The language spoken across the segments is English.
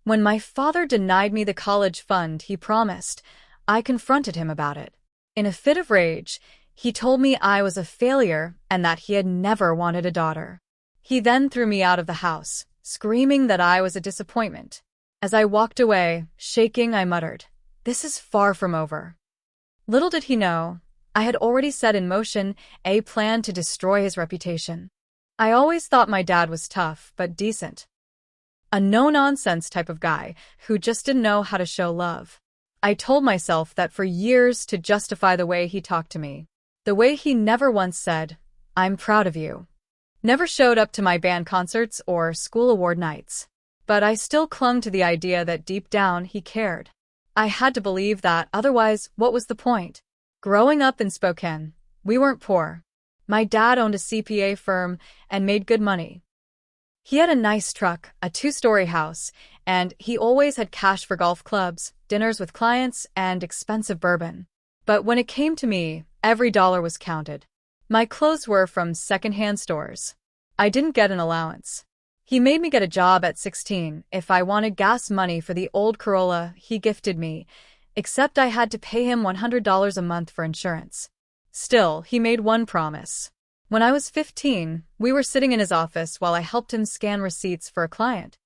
When my father denied me the college fund he promised, I confronted him about it. In a fit of rage, he told me I was a failure and that he had never wanted a daughter. He then threw me out of the house, screaming that I was a disappointment. As I walked away, shaking, I muttered, "This is far from over." Little did he know, I had already set in motion a plan to destroy his reputation. I always thought my dad was tough but decent. A no-nonsense type of guy who just didn't know how to show love. I told myself that for years to justify the way he talked to me. The way he never once said, "I'm proud of you." Never showed up to my band concerts or school award nights. But I still clung to the idea that deep down he cared. I had to believe that, otherwise what was the point? Growing up in Spokane, we weren't poor. My dad owned a CPA firm and made good money. He had a nice truck, a 2-story house, and he always had cash for golf clubs, dinners with clients, and expensive bourbon. But when it came to me, every dollar was counted. My clothes were from secondhand stores. I didn't get an allowance. He made me get a job at 16 if I wanted gas money for the old Corolla he gifted me, except I had to pay him $100 a month for insurance. Still, he made one promise. When I was 15, we were sitting in his office while I helped him scan receipts for a client.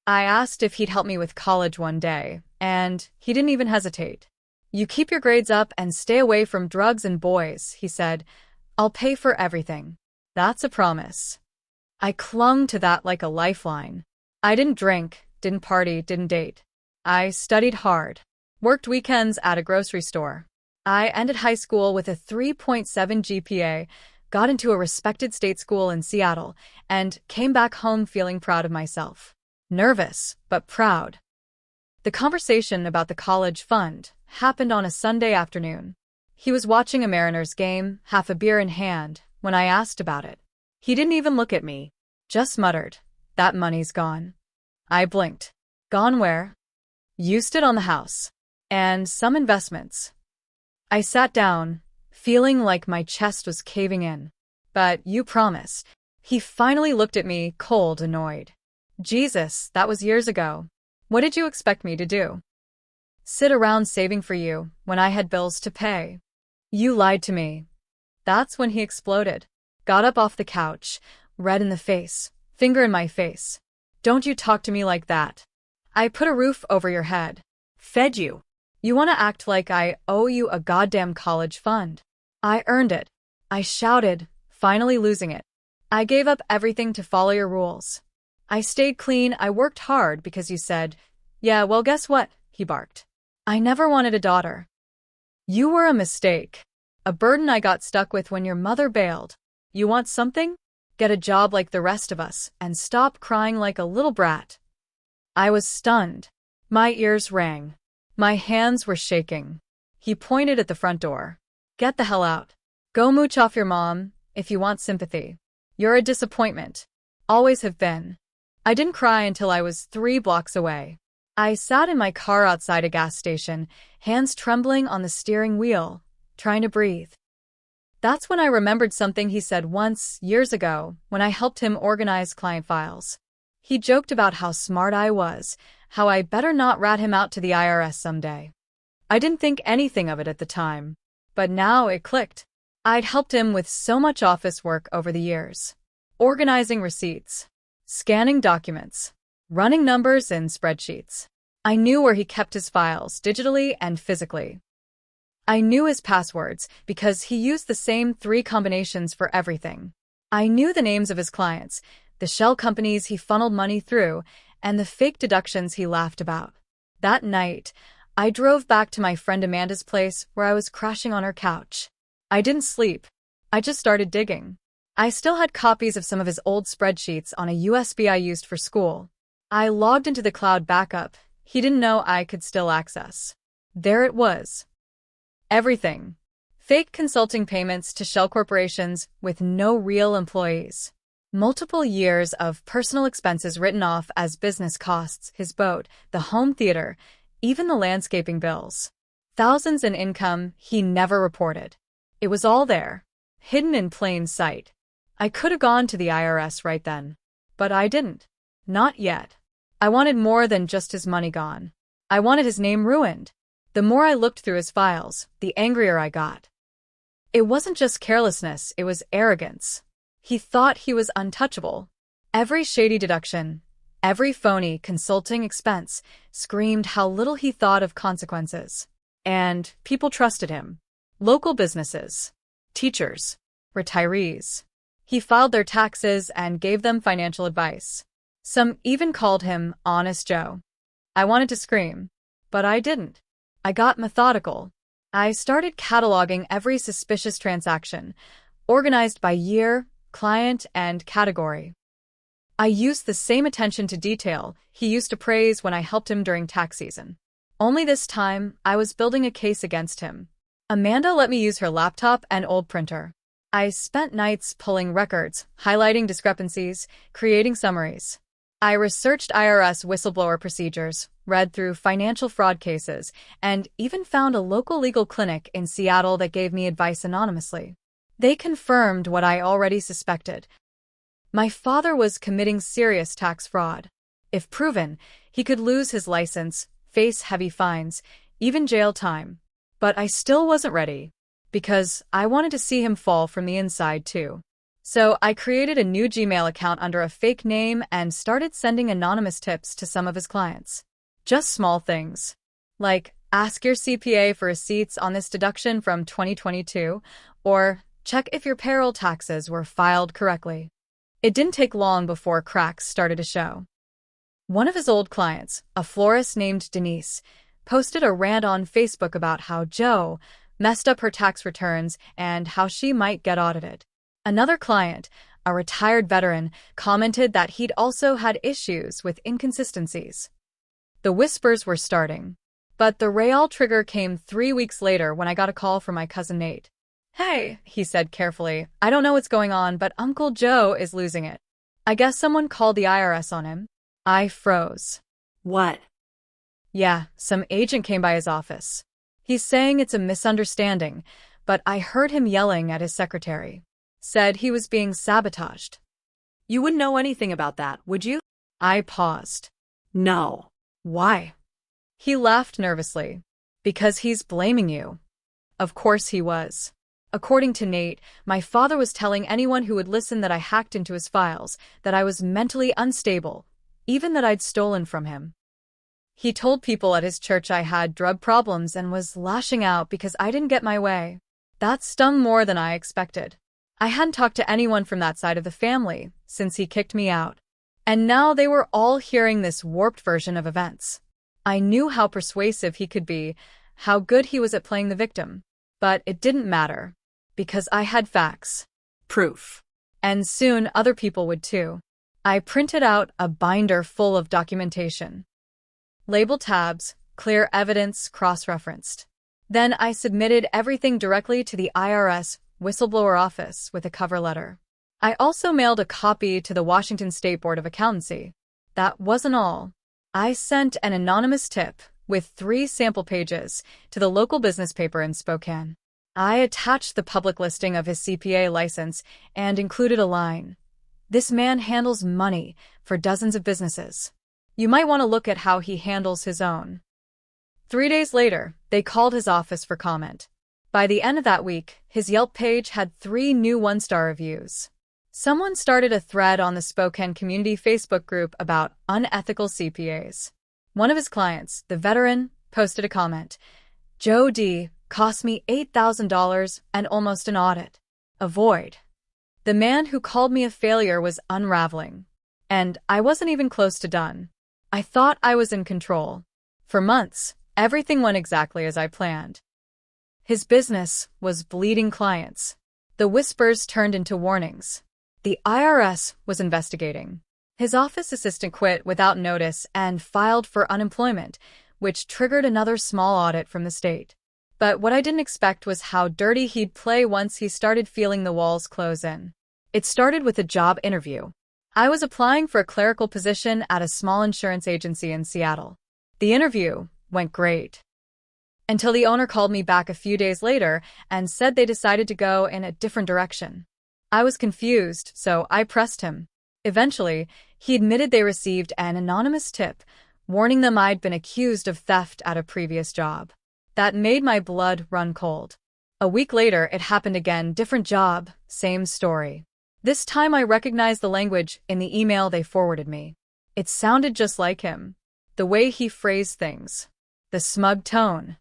I asked if he'd help me with college one day, and he didn't even hesitate. "You keep your grades up and stay away from drugs and boys," he said. "I'll pay for everything." That's a promise. I clung to that like a lifeline. I didn't drink, didn't party, didn't date. I studied hard, worked weekends at a grocery store. I ended high school with a 3.7 GPA, got into a respected state school in Seattle, and came back home feeling proud of myself. Nervous, but proud. The conversation about the college fund happened on a Sunday afternoon. He was watching a Mariners game, half a beer in hand, when I asked about it. He didn't even look at me, just muttered, "That money's gone." I blinked. Gone where? Used it on the house. And some investments. I sat down, feeling like my chest was caving in. "But you promised." He finally looked at me, cold, annoyed. "Jesus, that was years ago. What did you expect me to do? Sit around saving for you when I had bills to pay? You lied to me." That's when he exploded. Got up off the couch, red in the face, finger in my face. "Don't you talk to me like that. I put a roof over your head. Fed you. You want to act like I owe you a goddamn college fund. I earned it." I shouted, finally losing it. "I gave up everything to follow your rules. I stayed clean, I worked hard because you said, 'Yeah, well guess what?'" he barked. "I never wanted a daughter. You were a mistake. A burden I got stuck with when your mother bailed. You want something? Get a job like the rest of us and stop crying like a little brat." I was stunned. My ears rang. My hands were shaking. He pointed at the front door. "Get the hell out. Go mooch off your mom, if you want sympathy. You're a disappointment. Always have been." I didn't cry until I was 3 blocks away. I sat in my car outside a gas station, hands trembling on the steering wheel, trying to breathe. That's when I remembered something he said once, years ago, when I helped him organize client files. He joked about how smart I was, how I better not rat him out to the IRS someday. I didn't think anything of it at the time, but now it clicked. I'd helped him with so much office work over the years. Organizing receipts, scanning documents, running numbers in spreadsheets. I knew where he kept his files, digitally and physically. I knew his passwords because he used the same 3 combinations for everything. I knew the names of his clients, the shell companies he funneled money through, and the fake deductions he laughed about. That night, I drove back to my friend Amanda's place where I was crashing on her couch. I didn't sleep. I just started digging. I still had copies of some of his old spreadsheets on a USB I used for school. I logged into the cloud backup he didn't know I could still access. There it was. Everything. Fake consulting payments to shell corporations with no real employees. Multiple years of personal expenses written off as business costs, his boat, the home theater, even the landscaping bills. Thousands in income he never reported. It was all there, hidden in plain sight. I could have gone to the IRS right then. But I didn't. Not yet. I wanted more than just his money gone. I wanted his name ruined. The more I looked through his files, the angrier I got. It wasn't just carelessness, it was arrogance. He thought he was untouchable. Every shady deduction, every phony consulting expense screamed how little he thought of consequences. And people trusted him. Local businesses, teachers, retirees. He filed their taxes and gave them financial advice. Some even called him Honest Joe. I wanted to scream, but I didn't. I got methodical. I started cataloging every suspicious transaction, organized by year, client, and category. I used the same attention to detail he used to praise when I helped him during tax season. Only this time, I was building a case against him. Amanda let me use her laptop and old printer. I spent nights pulling records, highlighting discrepancies, creating summaries. I researched IRS whistleblower procedures, read through financial fraud cases, and even found a local legal clinic in Seattle that gave me advice anonymously. They confirmed what I already suspected. My father was committing serious tax fraud. If proven, he could lose his license, face heavy fines, even jail time. But I still wasn't ready, because I wanted to see him fall from the inside too. So I created a new Gmail account under a fake name and started sending anonymous tips to some of his clients. Just small things, like ask your CPA for receipts on this deduction from 2022, or check if your payroll taxes were filed correctly. It didn't take long before cracks started to show. One of his old clients, a florist named Denise, posted a rant on Facebook about how Joe messed up her tax returns and how she might get audited. Another client, a retired veteran, commented that he'd also had issues with inconsistencies. The whispers were starting, but the real trigger came 3 weeks later when I got a call from my cousin Nate. "Hey," he said carefully, "I don't know what's going on, but Uncle Joe is losing it. I guess someone called the IRS on him." I froze. What? Yeah, some agent came by his office. He's saying it's a misunderstanding, but I heard him yelling at his secretary. Said he was being sabotaged. You wouldn't know anything about that, would you? I paused. No. Why? He laughed nervously. Because he's blaming you. Of course he was. According to Nate, my father was telling anyone who would listen that I hacked into his files, that I was mentally unstable, even that I'd stolen from him. He told people at his church I had drug problems and was lashing out because I didn't get my way. That stung more than I expected. I hadn't talked to anyone from that side of the family since he kicked me out. And now they were all hearing this warped version of events. I knew how persuasive he could be, how good he was at playing the victim. But it didn't matter, because I had facts. Proof. And soon other people would too. I printed out a binder full of documentation. Label tabs, clear evidence cross-referenced. Then I submitted everything directly to the IRS whistleblower office with a cover letter. I also mailed a copy to the Washington State Board of Accountancy. That wasn't all. I sent an anonymous tip with 3 sample pages to the local business paper in Spokane. I attached the public listing of his CPA license and included a line. This man handles money for dozens of businesses. You might want to look at how he handles his own. 3 days later, they called his office for comment. By the end of that week, his Yelp page had 3 new 1-star reviews. Someone started a thread on the Spokane community Facebook group about unethical CPAs. One of his clients, the veteran, posted a comment. "Joe D. cost me $8,000 and almost an audit. Avoid." The man who called me a failure was unraveling. And I wasn't even close to done. I thought I was in control. For months, everything went exactly as I planned. His business was bleeding clients. The whispers turned into warnings. The IRS was investigating. His office assistant quit without notice and filed for unemployment, which triggered another small audit from the state. But what I didn't expect was how dirty he'd play once he started feeling the walls close in. It started with a job interview. I was applying for a clerical position at a small insurance agency in Seattle. The interview went great. Until the owner called me back a few days later and said they decided to go in a different direction. I was confused, so I pressed him. Eventually, He admitted they received an anonymous tip, warning them I'd been accused of theft at a previous job. That made my blood run cold. A week later, it happened again, different job, same story. This time I recognized the language in the email they forwarded me. It sounded just like him. The way he phrased things. The smug tone.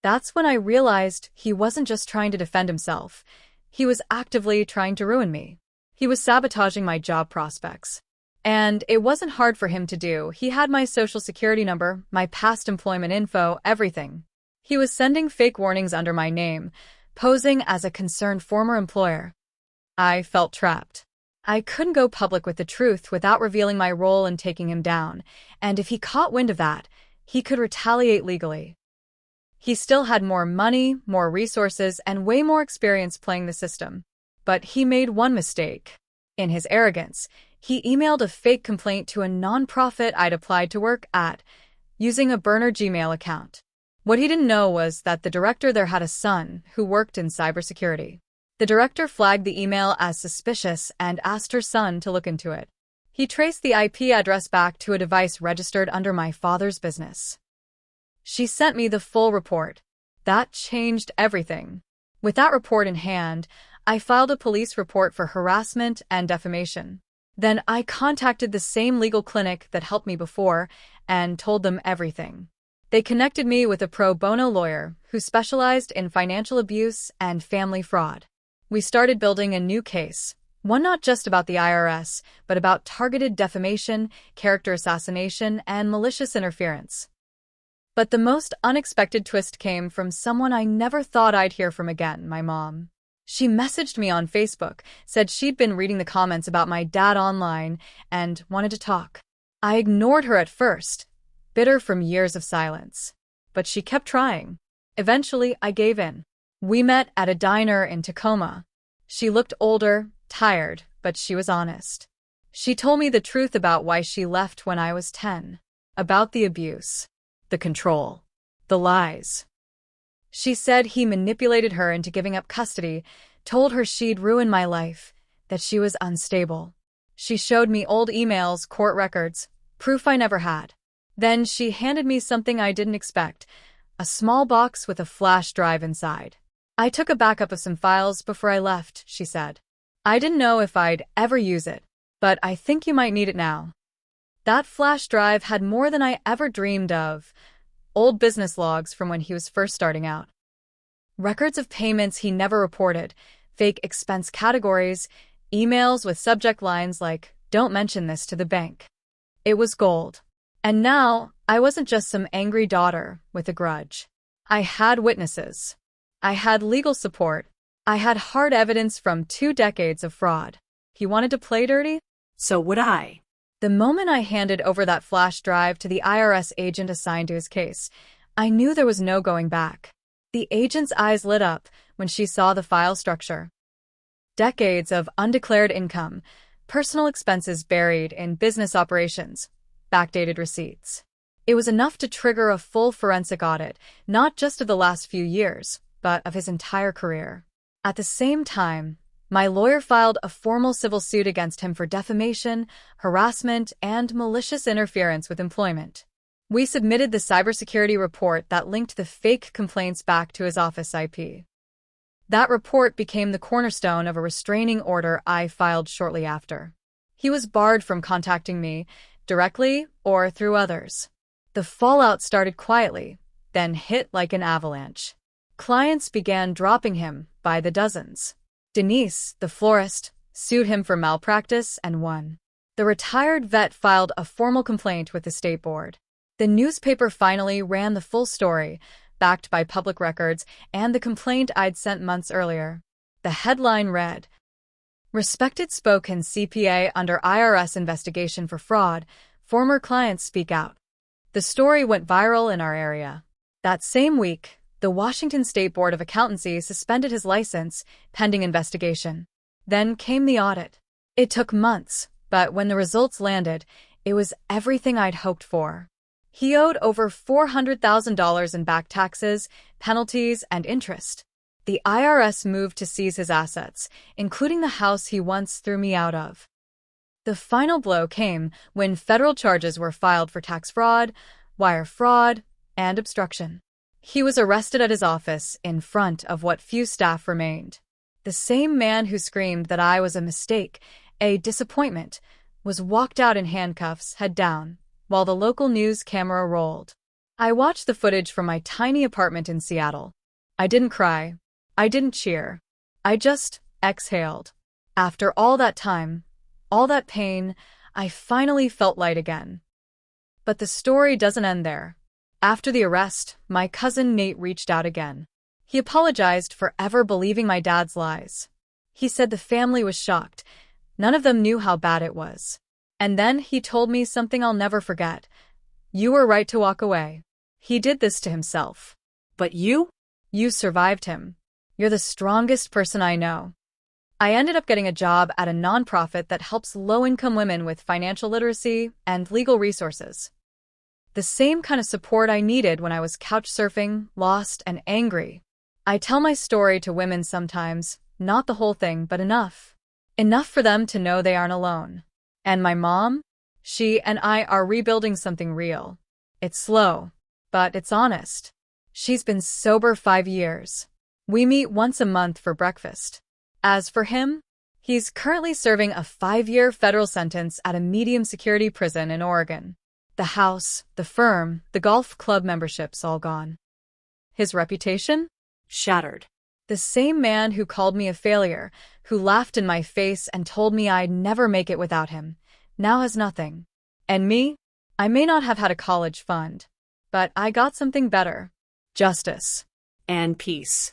That's when I realized he wasn't just trying to defend himself. He was actively trying to ruin me. He was sabotaging my job prospects. And it wasn't hard for him to do. He had my social security number, my past employment info, everything. He was sending fake warnings under my name, posing as a concerned former employer. I felt trapped. I couldn't go public with the truth without revealing my role in taking him down, and if he caught wind of that, he could retaliate legally. He still had more money, more resources, and way more experience playing the system. But he made one mistake. In his arrogance, he emailed a fake complaint to a nonprofit I'd applied to work at, using a burner Gmail account. What he didn't know was that the director there had a son who worked in cybersecurity. The director flagged the email as suspicious and asked her son to look into it. He traced the IP address back to a device registered under my father's business. She sent me the full report. That changed everything. With that report in hand, I filed a police report for harassment and defamation. Then I contacted the same legal clinic that helped me before and told them everything. They connected me with a pro bono lawyer who specialized in financial abuse and family fraud. We started building a new case, one not just about the IRS, but about targeted defamation, character assassination, and malicious interference. But the most unexpected twist came from someone I never thought I'd hear from again, my mom. She messaged me on Facebook, said she'd been reading the comments about my dad online, and wanted to talk. I ignored her at first, bitter from years of silence. But she kept trying. Eventually, I gave in. We met at a diner in Tacoma. She looked older, tired, but she was honest. She told me the truth about why she left when I was 10. About the abuse, the control, the lies. She said he manipulated her into giving up custody, told her she'd ruin my life, that she was unstable. She showed me old emails, court records, proof I never had. Then she handed me something I didn't expect, a small box with a flash drive inside. I took a backup of some files before I left, she said. I didn't know if I'd ever use it, but I think you might need it now. That flash drive had more than I ever dreamed of. Old business logs from when he was first starting out. Records of payments he never reported, fake expense categories, emails with subject lines like, "Don't mention this to the bank." It was gold. And now, I wasn't just some angry daughter with a grudge. I had witnesses. I had legal support. I had hard evidence from 2 decades of fraud. He wanted to play dirty? So would I. The moment I handed over that flash drive to the IRS agent assigned to his case, I knew there was no going back. The agent's eyes lit up when she saw the file structure. Decades of undeclared income, personal expenses buried in business operations, backdated receipts. It was enough to trigger a full forensic audit, not just of the last few years, but of his entire career. At the same time, my lawyer filed a formal civil suit against him for defamation, harassment, and malicious interference with employment. We submitted the cybersecurity report that linked the fake complaints back to his office IP. That report became the cornerstone of a restraining order I filed shortly after. He was barred from contacting me, directly or through others. The fallout started quietly, then hit like an avalanche. Clients began dropping him by the dozens. Denise, the florist, sued him for malpractice and won. The retired vet filed a formal complaint with the state board. The newspaper finally ran the full story, backed by public records and the complaint I'd sent months earlier. The headline read, "Respected spoken CPA under IRS investigation for fraud, former clients speak out." The story went viral in our area. That same week, the Washington State Board of Accountancy suspended his license, pending investigation. Then came the audit. It took months, but when the results landed, it was everything I'd hoped for. He owed over $400,000 in back taxes, penalties, and interest. The IRS moved to seize his assets, including the house he once threw me out of. The final blow came when federal charges were filed for tax fraud, wire fraud, and obstruction. He was arrested at his office in front of what few staff remained. The same man who screamed that I was a mistake, a disappointment, was walked out in handcuffs, head down, while the local news camera rolled. I watched the footage from my tiny apartment in Seattle. I didn't cry. I didn't cheer. I just exhaled. After all that time, all that pain, I finally felt light again. But the story doesn't end there. After the arrest, my cousin Nate reached out again. He apologized for ever believing my dad's lies. He said the family was shocked. None of them knew how bad it was. And then he told me something I'll never forget. You were right to walk away. He did this to himself. But you? You survived him. You're the strongest person I know. I ended up getting a job at a nonprofit that helps low-income women with financial literacy and legal resources. The same kind of support I needed when I was couch surfing, lost, and angry. I tell my story to women sometimes, not the whole thing, but enough. Enough for them to know they aren't alone. And my mom? She and I are rebuilding something real. It's slow, but it's honest. She's been sober 5 years. We meet once a month for breakfast. As for him, he's currently serving a 5-year federal sentence at a medium-security prison in Oregon. The house, the firm, the golf club memberships all gone. His reputation? Shattered. The same man who called me a failure, who laughed in my face and told me I'd never make it without him, now has nothing. And me? I may not have had a college fund, but I got something better. Justice. And peace.